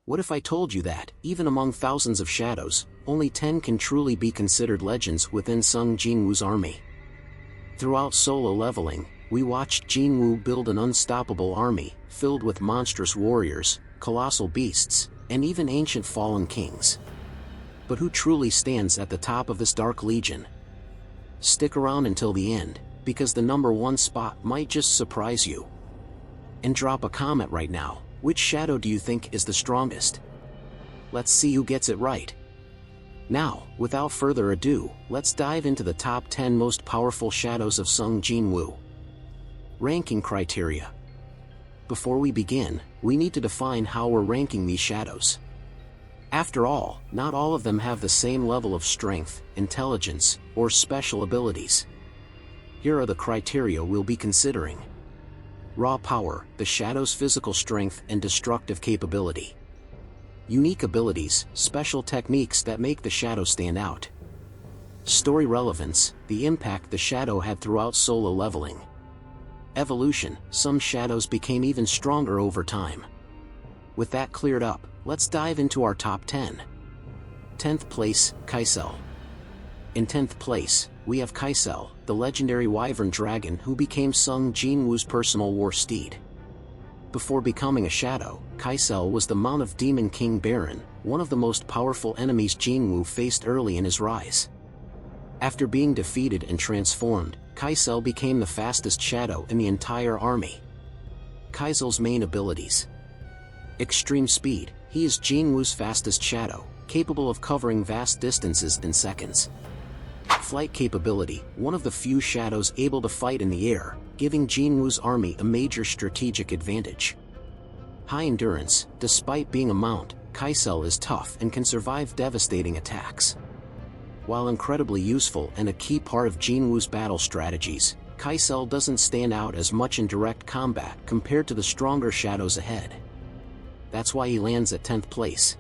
What if I told you that, even among thousands of shadows, only 10 can truly be considered legends within Sung Jin-Woo's army? Throughout solo leveling, we watched Jin-Woo build an unstoppable army, filled with monstrous warriors, colossal beasts, and even ancient fallen kings. But who truly stands at the top of this dark legion? Stick around until the end, because the number 1 spot might just surprise you. And drop a comment right now, which shadow do you think is the strongest? Let's see who gets it right. Now, without further ado, let's dive into the top 10 most powerful shadows of Sung Jin-Woo. Ranking criteria. Before we begin, we need to define how we're ranking these shadows. After all, not all of them have the same level of strength, intelligence, or special abilities. Here are the criteria we'll be considering. Raw power, the shadow's physical strength and destructive capability. Unique abilities, special techniques that make the shadow stand out. Story relevance, the impact the shadow had throughout solo leveling. Evolution, some shadows became even stronger over time. With that cleared up, let's dive into our top 10. 10th place, Colossal. In 10th place, we have Colossal, the legendary wyvern dragon who became Sung Jin-Woo's personal war steed. Before becoming a shadow, Colossal was the mount of Demon King Baron, one of the most powerful enemies Jin-Woo faced early in his rise. After being defeated and transformed, Colossal became the fastest shadow in the entire army. Colossal's main abilities. Extreme speed, he is Jin-Woo's fastest shadow, capable of covering vast distances in seconds. Flight capability, one of the few shadows able to fight in the air, giving Jin-Woo's army a major strategic advantage. High endurance, despite being a mount, Colossal is tough and can survive devastating attacks. While incredibly useful and a key part of Jin-Woo's battle strategies, Colossal doesn't stand out as much in direct combat compared to the stronger shadows ahead. That's why he lands at 10th place.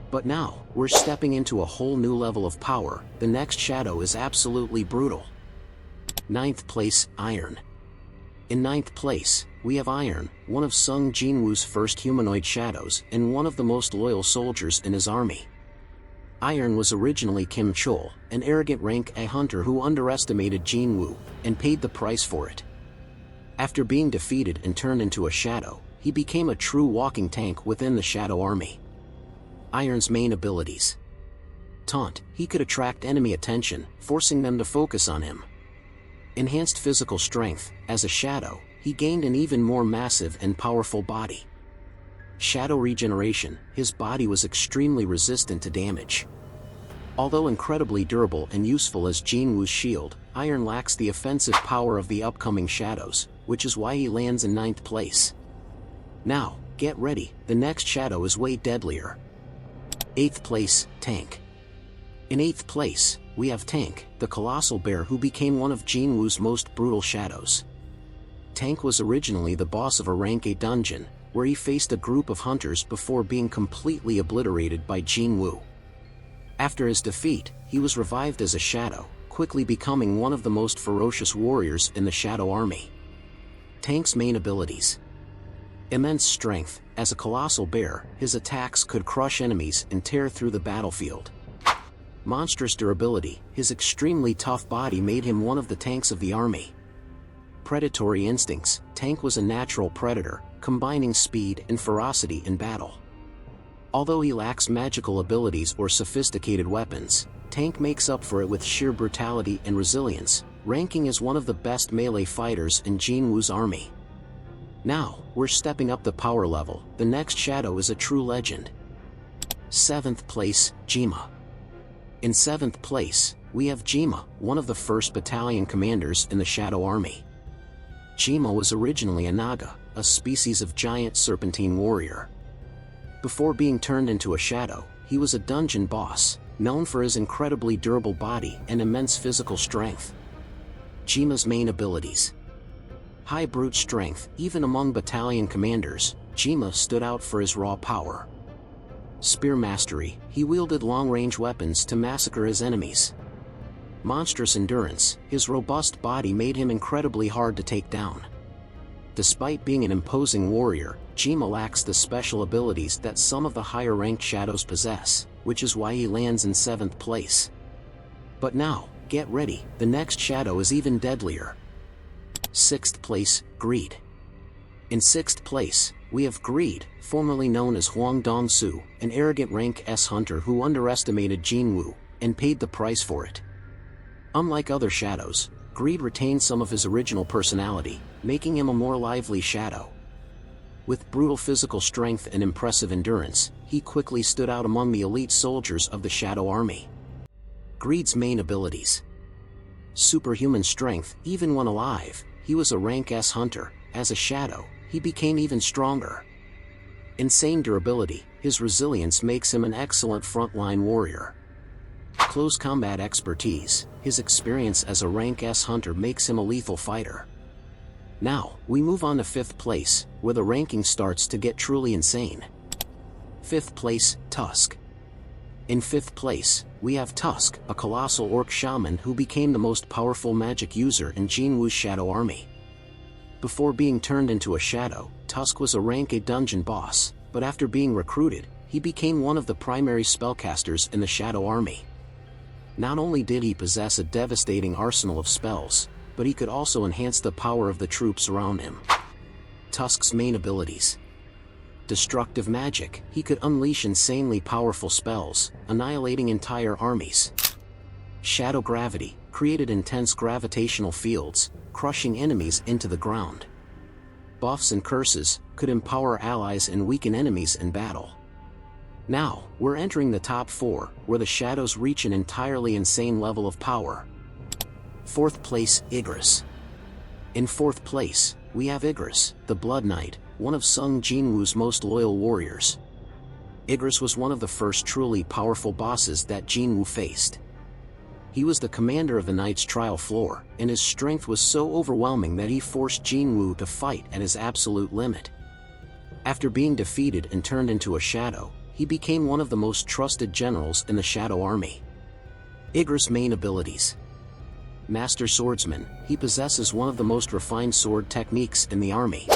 But now, we're stepping into a whole new level of power. The next shadow is absolutely brutal. 9th place, Iron. In 9th place, we have Iron, one of Sung Jin-Woo's first humanoid shadows and one of the most loyal soldiers in his army. Iron was originally Kim Chol, an arrogant rank A hunter who underestimated Jin-Woo, and paid the price for it. After being defeated and turned into a shadow, he became a true walking tank within the shadow army. Iron's main abilities. Taunt, he could attract enemy attention, forcing them to focus on him. Enhanced physical strength, as a shadow, he gained an even more massive and powerful body. Shadow regeneration, his body was extremely resistant to damage. Although incredibly durable and useful as Jin-Woo's shield, Iron lacks the offensive power of the upcoming shadows, which is why he lands in 9th place. Now, get ready, the next shadow is way deadlier. 8th place, Tank. In 8th place, we have Tank, the colossal bear who became one of Jin-Woo's most brutal shadows. Tank was originally the boss of a rank A dungeon, where he faced a group of hunters before being completely obliterated by Jin-Woo. After his defeat, he was revived as a shadow, quickly becoming one of the most ferocious warriors in the shadow army. Tank's main abilities. Immense strength, as a colossal bear, his attacks could crush enemies and tear through the battlefield. Monstrous durability, his extremely tough body made him one of the tanks of the army. Predatory instincts, Tank was a natural predator, combining speed and ferocity in battle. Although he lacks magical abilities or sophisticated weapons, Tank makes up for it with sheer brutality and resilience, ranking as one of the best melee fighters in Jin-Woo's army. Now, we're stepping up the power level, the next shadow is a true legend. 7th place, Jima. In 7th place, we have Jima, one of the first battalion commanders in the shadow army. Jima was originally a Naga, a species of giant serpentine warrior. Before being turned into a shadow, he was a dungeon boss, known for his incredibly durable body and immense physical strength. Jima's main abilities. High brute strength, even among battalion commanders, Jima stood out for his raw power. Spear mastery, he wielded long-range weapons to massacre his enemies. Monstrous endurance, his robust body made him incredibly hard to take down. Despite being an imposing warrior, Jima lacks the special abilities that some of the higher-ranked shadows possess, which is why he lands in 7th place. But now, get ready, the next shadow is even deadlier. 6th place, Greed. In 6th place, we have Greed, formerly known as Huang Dongsu, an arrogant rank S hunter who underestimated Jin-Woo, and paid the price for it. Unlike other shadows, Greed retained some of his original personality, making him a more lively shadow. With brutal physical strength and impressive endurance, he quickly stood out among the elite soldiers of the Shadow Army. Greed's main abilities. Superhuman strength. Even when alive, he was a rank S hunter. As a shadow, he became even stronger. Insane durability. His resilience makes him an excellent frontline warrior. Close combat expertise. His experience as a rank S hunter makes him a lethal fighter. Now, we move on to 5th place, where the ranking starts to get truly insane. 5th place, Tusk. In 5th place, we have Tusk, a colossal orc shaman who became the most powerful magic user in Jin-Woo's Shadow Army. Before being turned into a shadow, Tusk was a rank A dungeon boss, but after being recruited, he became one of the primary spellcasters in the Shadow Army. Not only did he possess a devastating arsenal of spells, but he could also enhance the power of the troops around him. Tusk's main abilities. Destructive magic. He could unleash insanely powerful spells, annihilating entire armies. Shadow gravity. Created intense gravitational fields, crushing enemies into the ground. Buffs and curses. Could empower allies and weaken enemies in battle. Now, we're entering the top 4, where the shadows reach an entirely insane level of power. 4th place, Igris. In 4th place, we have Igris, the Blood Knight, one of Sung Jin-Woo's most loyal warriors. Igris was one of the first truly powerful bosses that Jin-Woo faced. He was the commander of the Knight's trial floor, and his strength was so overwhelming that he forced Jin-Woo to fight at his absolute limit. After being defeated and turned into a shadow, he became one of the most trusted generals in the Shadow Army. Igris' main abilities. Master Swordsman. He possesses one of the most refined sword techniques in the army.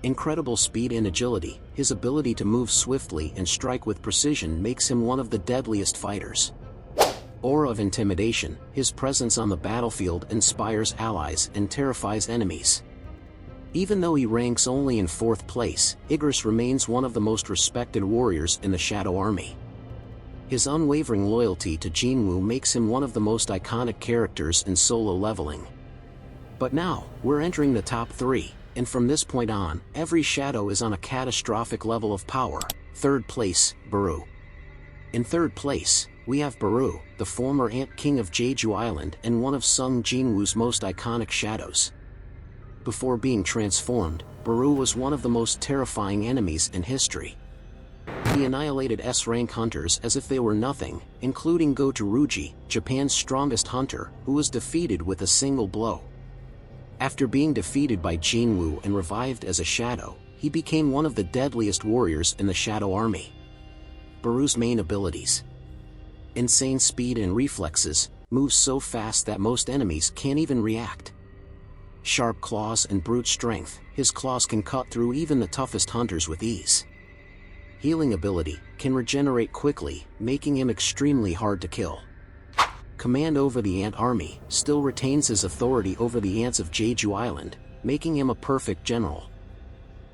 Incredible speed and agility. His ability to move swiftly and strike with precision makes him one of the deadliest fighters. Aura of intimidation. His presence on the battlefield inspires allies and terrifies enemies. Even though he ranks only in 4th place, Igris remains one of the most respected warriors in the Shadow Army. His unwavering loyalty to Jin-Woo makes him one of the most iconic characters in solo leveling. But now, we're entering the top 3, and from this point on, every shadow is on a catastrophic level of power. 3rd place, Baru. In 3rd place, we have Baru, the former Ant King of Jeju Island and one of Sung Jin-Woo's most iconic shadows. Before being transformed, Baru was one of the most terrifying enemies in history. He annihilated S-rank hunters as if they were nothing, including Go-Toruji, Japan's strongest hunter, who was defeated with a single blow. After being defeated by Jin-Woo and revived as a shadow, he became one of the deadliest warriors in the Shadow Army. Baru's main abilities. Insane speed and reflexes, moves so fast that most enemies can't even react. Sharp claws and brute strength. His claws can cut through even the toughest hunters with ease. Healing ability, can regenerate quickly, making him extremely hard to kill. Command over the Ant Army, still retains his authority over the ants of Jeju Island, making him a perfect general.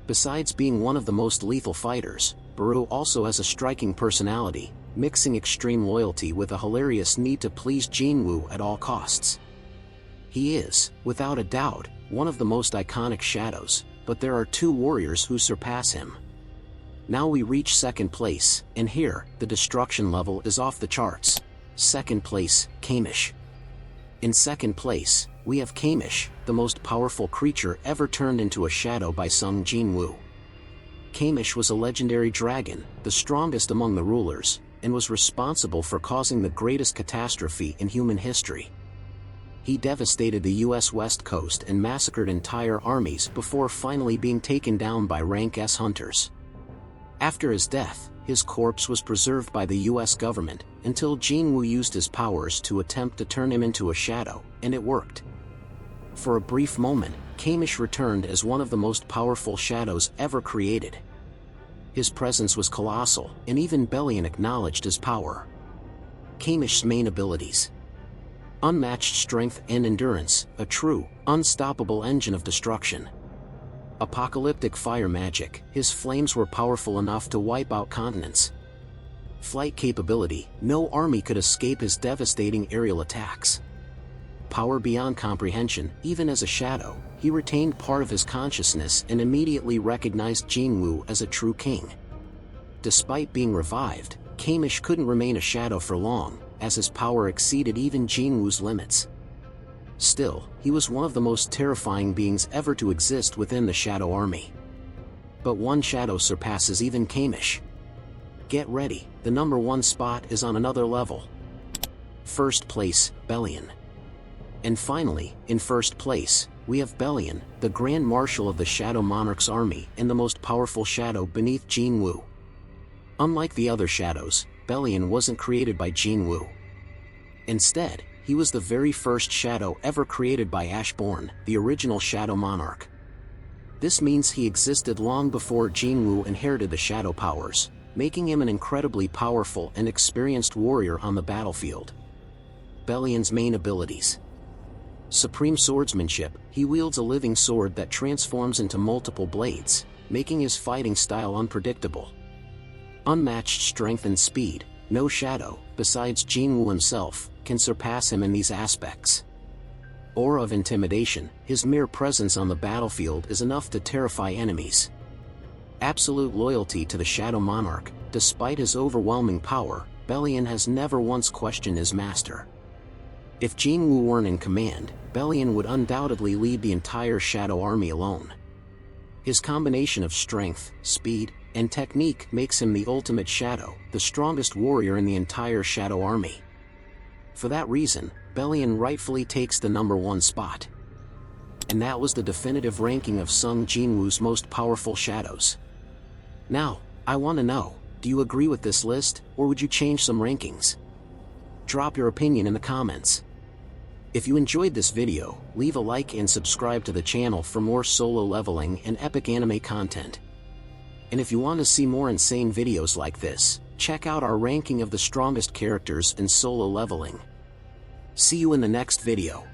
Besides being one of the most lethal fighters, Baru also has a striking personality, mixing extreme loyalty with a hilarious need to please Jin-Woo at all costs. He is, without a doubt, one of the most iconic shadows, but there are 2 warriors who surpass him. Now we reach 2nd place, and here, the destruction level is off the charts. 2nd place, Kamish. In 2nd place, we have Kamish, the most powerful creature ever turned into a shadow by Sung Jin-Woo. Kamish was a legendary dragon, the strongest among the rulers, and was responsible for causing the greatest catastrophe in human history. He devastated the US West Coast and massacred entire armies before finally being taken down by rank S hunters. After his death, his corpse was preserved by the US government, until Jin-Woo used his powers to attempt to turn him into a shadow, and it worked. For a brief moment, Kamish returned as one of the most powerful shadows ever created. His presence was colossal, and even Bellion acknowledged his power. Kamish's main abilities: unmatched strength and endurance, a true, unstoppable engine of destruction. Apocalyptic fire magic, his flames were powerful enough to wipe out continents. Flight capability, no army could escape his devastating aerial attacks. Power beyond comprehension, even as a shadow, he retained part of his consciousness and immediately recognized Jin-Woo as a true king. Despite being revived, Kamish couldn't remain a shadow for long, as his power exceeded even Jin-Woo's limits. Still, he was one of the most terrifying beings ever to exist within the Shadow Army. But one shadow surpasses even Kamish. Get ready, the number 1 spot is on another level. First place, Bellion. And finally, in first place, we have Bellion, the Grand Marshal of the Shadow Monarch's army and the most powerful shadow beneath Jin-Woo. Unlike the other shadows, Bellion wasn't created by Jin-Woo. Instead, he was the very first shadow ever created by Ashborn, the original Shadow Monarch. This means he existed long before Jin-Woo inherited the shadow powers, making him an incredibly powerful and experienced warrior on the battlefield. Bellion's main abilities: supreme swordsmanship, he wields a living sword that transforms into multiple blades, making his fighting style unpredictable. Unmatched strength and speed, no shadow, besides Jin-Woo himself, can surpass him in these aspects. Aura of intimidation, his mere presence on the battlefield is enough to terrify enemies. Absolute loyalty to the Shadow Monarch, despite his overwhelming power, Bellion has never once questioned his master. If Jin-Woo weren't in command, Bellion would undoubtedly lead the entire Shadow Army alone. His combination of strength, speed, and technique makes him the ultimate shadow, the strongest warrior in the entire Shadow Army. For that reason, Bellion rightfully takes the number 1 spot. And that was the definitive ranking of Sung Jin-Woo's most powerful shadows. Now, I want to know, do you agree with this list, or would you change some rankings? Drop your opinion in the comments. If you enjoyed this video, leave a like and subscribe to the channel for more solo leveling and epic anime content. And if you want to see more insane videos like this, check out our ranking of the strongest characters in solo leveling. See you in the next video.